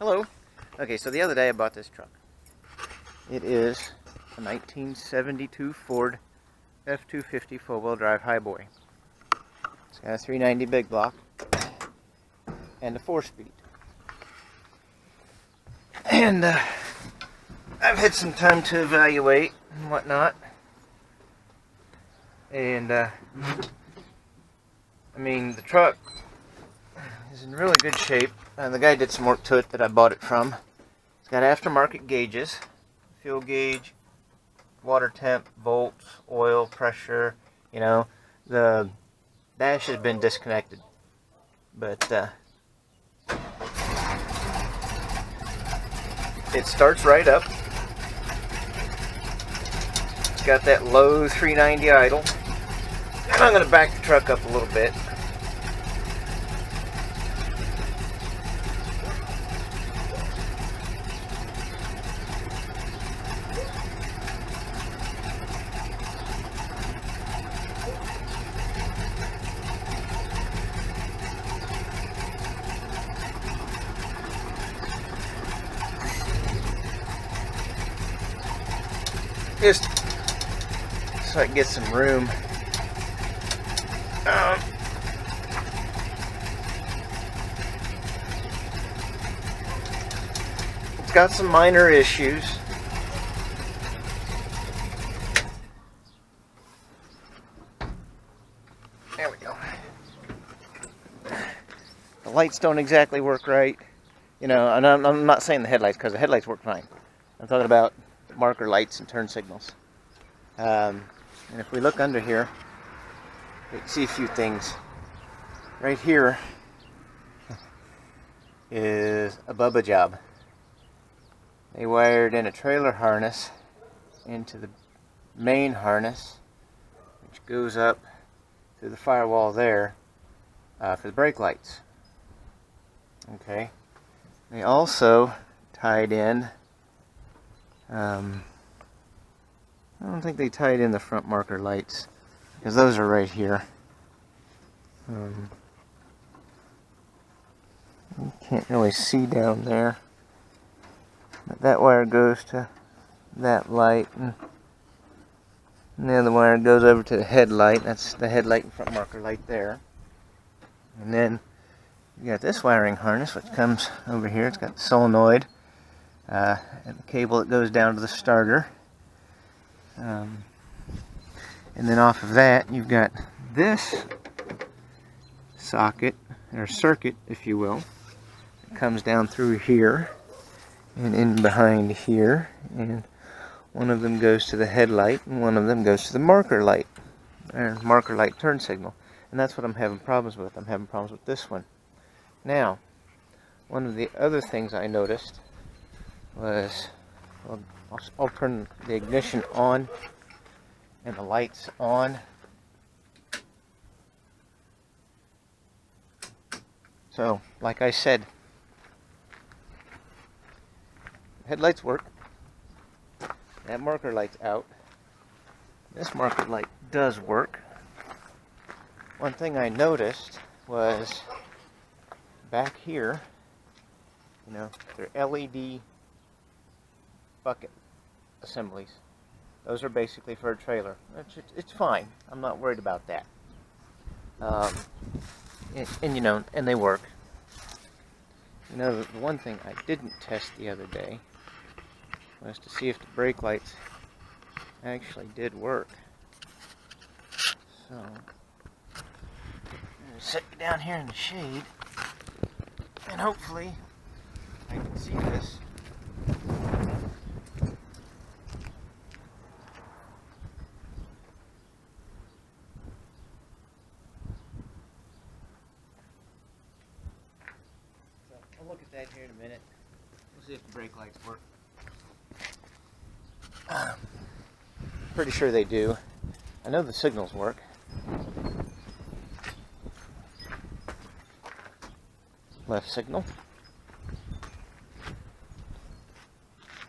Hello. Okay, so the other day I bought this truck. It is a 1972 Ford F-250 four-wheel drive highboy. It's got a 390 big block and a 4-speed. And I've had some time to evaluate and whatnot. And I mean, the truck is in really good shape. The guy did some work to it that I bought it from. It's got aftermarket gauges, fuel gauge, water temp, volts, oil, pressure. You know, the dash has been disconnected, but it starts right up. It's got that low 390 idle. And I'm going to back the truck up a little bit. Just so I can get some room. It's got some minor issues. There we go. The lights don't exactly work right. You know, and I'm not saying the headlights, because the headlights work fine. I'm talking about marker lights and turn signals. And if we look under here, we can see a few things. Right here is a Bubba job. They wired in a trailer harness into the main harness, which goes up through the firewall there for the brake lights. Okay. They also tied in, I don't think they tied in the front marker lights, because those are right here. You can't really see down there, but that wire goes to that light, and the other wire goes over to the headlight. That's the headlight and front marker light there. And then you got this wiring harness, which comes over here. It's got the solenoid and the cable that goes down to the starter. And then off of that, you've got this socket, or circuit, if you will. It comes down through here and in behind here. And one of them goes to the headlight, and one of them goes to the marker light, or marker light turn signal. And that's what I'm having problems with. I'm having problems with this one. Now, one of the other things I noticed was, well, I'll turn the ignition on and the lights on. So, like I said, headlights work. That marker light's out. This marker light does work. One thing I noticed was back here, you know, they're LED bucket assemblies. Those are basically for a trailer. It's fine. I'm not worried about that. And you know, and they work. You know, the one thing I didn't test the other day was to see if the brake lights actually did work. So, I'm going to sit you down here in the shade, and hopefully I can see this. So I'll look at that here in a minute. We'll see if the brake lights work. Pretty sure they do. I know the signals work. Left signal.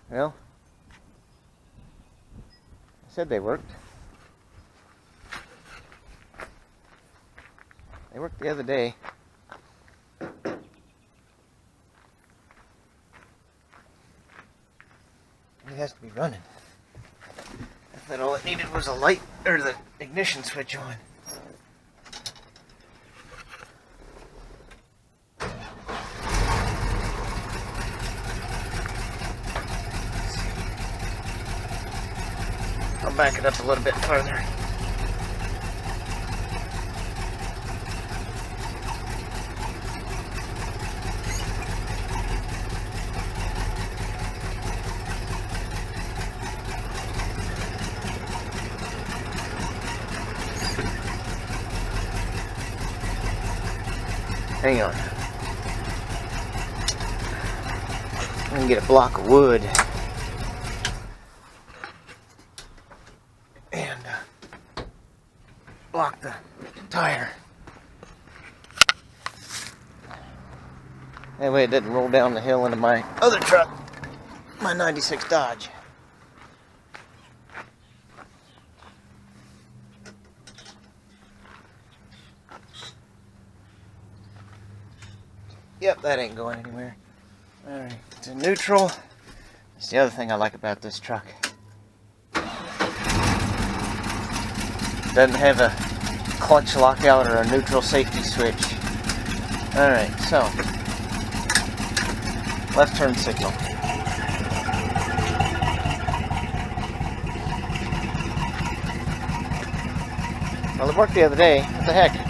Well, I said they worked. They worked the other day. probably has to be running. I thought all it needed was a light, or the ignition switch on. I'll back it up a little bit further. Hang on. I'm gonna get a block of wood. And block the tire. That way it doesn't roll down the hill into my other truck, my 96 Dodge. Yep, that ain't going anywhere. Alright, it's in neutral. That's the other thing I like about this truck. Doesn't have a clutch lockout or a neutral safety switch. Alright, so left turn signal. Well, it worked the other day. What the heck?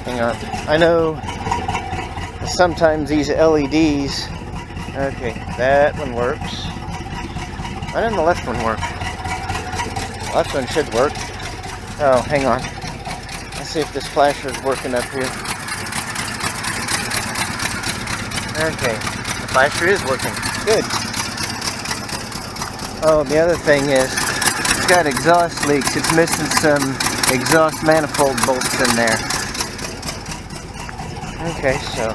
Hang on. I know sometimes these LEDs. Okay, that one works. Why doesn't the left one work? The left one should work. Oh, hang on. Let's see if this flasher is working up here. Okay, the flasher is working. Good. Oh, the other thing is, it's got exhaust leaks. It's missing some exhaust manifold bolts in there. Okay, so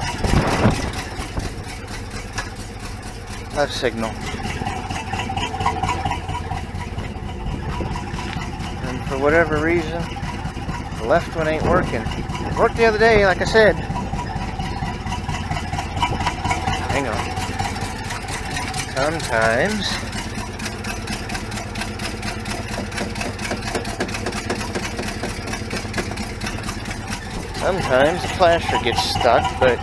left signal. And for whatever reason, the left one ain't working. It worked the other day, like I said. Hang on. Sometimes the flasher gets stuck, but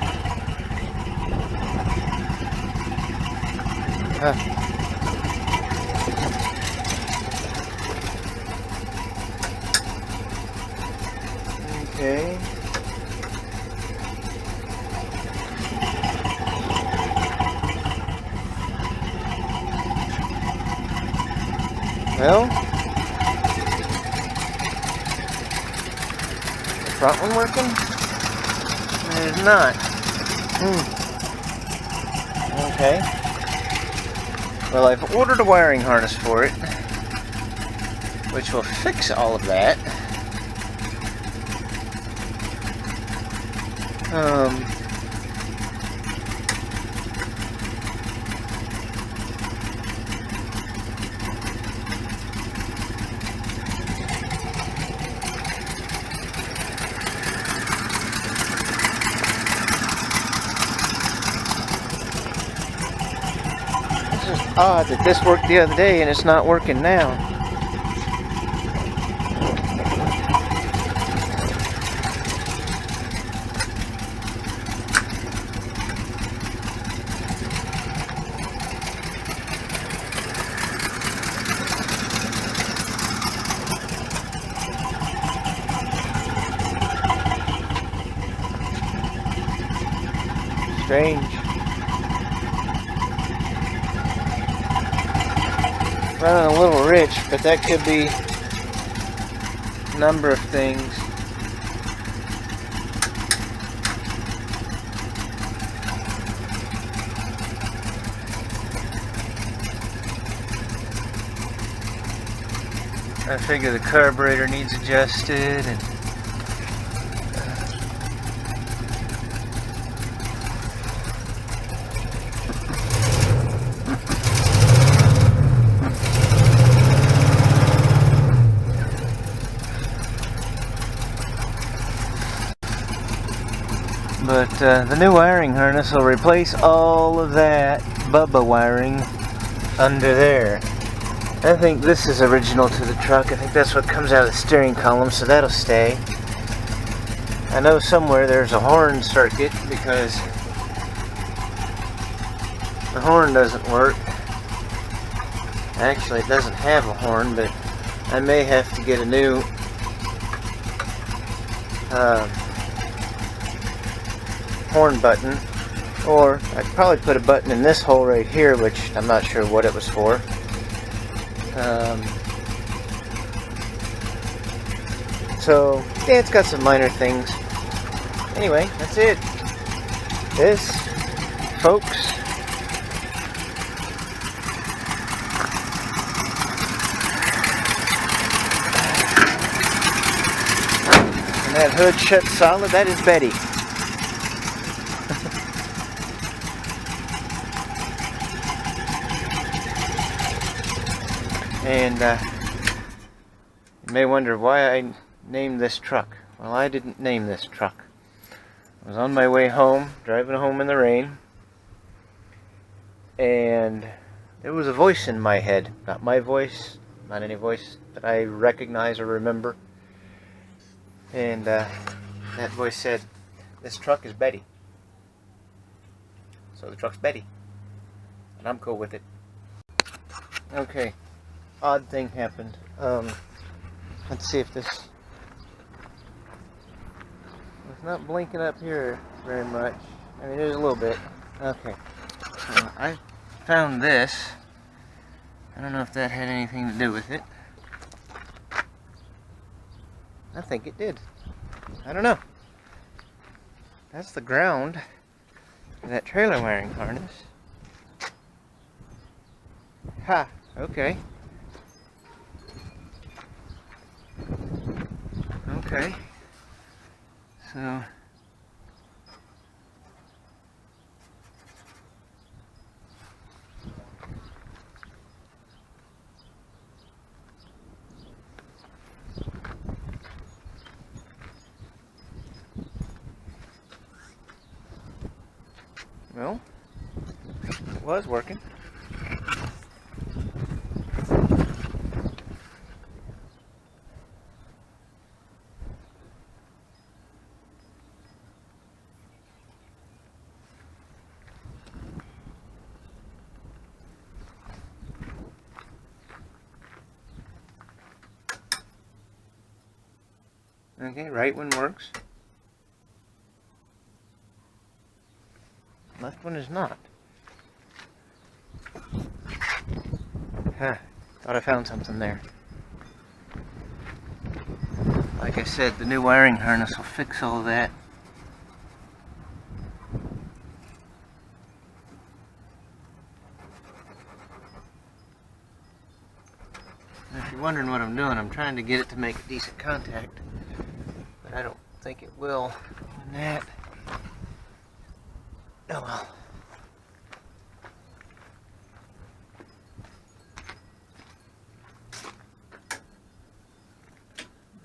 okay. Well, the front one working? It is not. Okay. Well, I've ordered a wiring harness for it, which will fix all of that. It's just odd that this worked the other day and it's not working now. Strange. Running a little rich, but that could be a number of things. I figure the carburetor needs adjusted and But the new wiring harness will replace all of that Bubba wiring under there. I think this is original to the truck. I think that's what comes out of the steering column, so that'll stay. I know somewhere there's a horn circuit because the horn doesn't work. Actually, it doesn't have a horn, but I may have to get a new horn button, or I'd probably put a button in this hole right here, which I'm not sure what it was for. So yeah, it's got some minor things. Anyway, that's it. This, folks, and that hood shuts solid. That is Betty. And you may wonder why I named this truck. Well, I didn't name this truck. I was on my way home, driving home in the rain, and there was a voice in my head. Not my voice, not any voice that I recognize or remember. And that voice said, "This truck is Betty." So the truck's Betty. And I'm cool with it. Okay. Odd thing happened. Let's see if this... It's not blinking up here very much. I mean, there's a little bit. Okay. So I found this. I don't know if that had anything to do with it. I think it did. I don't know. That's the ground for that trailer wiring harness. Ha! Okay. Okay. So... Well, it was working. Okay, right one works. Left one is not. Huh. Thought I found something there. Like I said, the new wiring harness will fix all that. Now, if you're wondering what I'm doing, I'm trying to get it to make a decent contact. But I don't think it will on that. Oh well.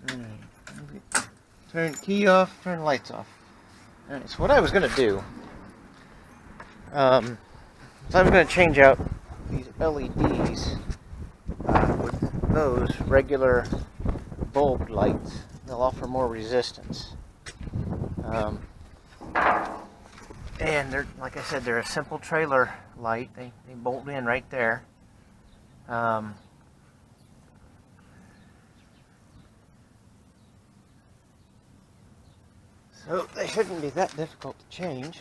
Alright. Turn key off, turn lights off. Alright, so what I was going to do, so I'm going to change out these LEDs with those regular bulb lights. They'll offer more resistance. And they're, like I said, they're a simple trailer light. They bolt in right there. So they shouldn't be that difficult to change.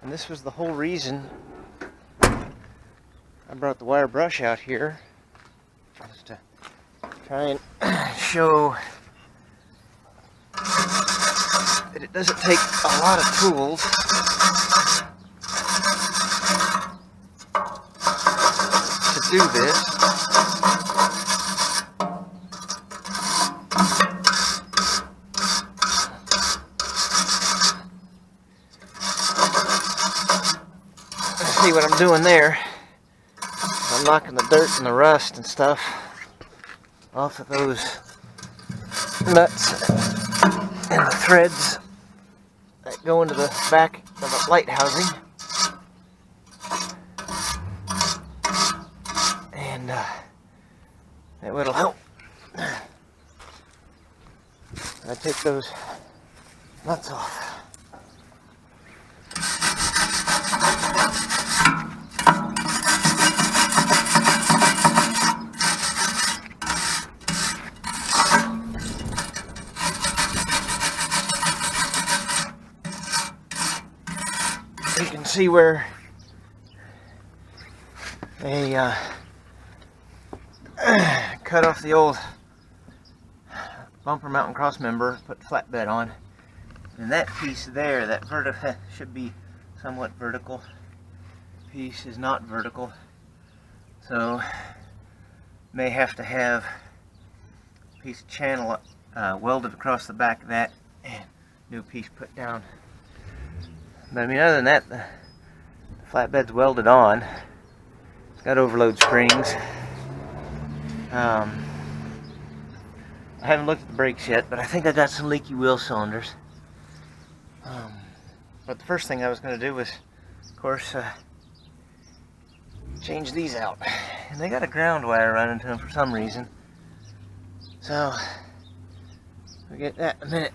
And this was the whole reason I brought the wire brush out here, was to try and show that it doesn't take a lot of tools to do this. See what I'm doing there? I'm knocking the dirt and the rust and stuff off of those nuts and the threads go into the back of the light housing. And that will help. I take those nuts off. You can see where they cut off the old bumper mount and cross member, put flatbed on, and that piece there, that should be somewhat vertical piece, is not vertical, so may have to have a piece of channel welded across the back of that and new piece put down. But I mean, other than that, the flatbed's welded on. It's got overload springs. I haven't looked at the brakes yet, but I think I got some leaky wheel cylinders. But the first thing I was going to do was, of course, change these out. And they got a ground wire running to them for some reason. So, we'll get that in a minute.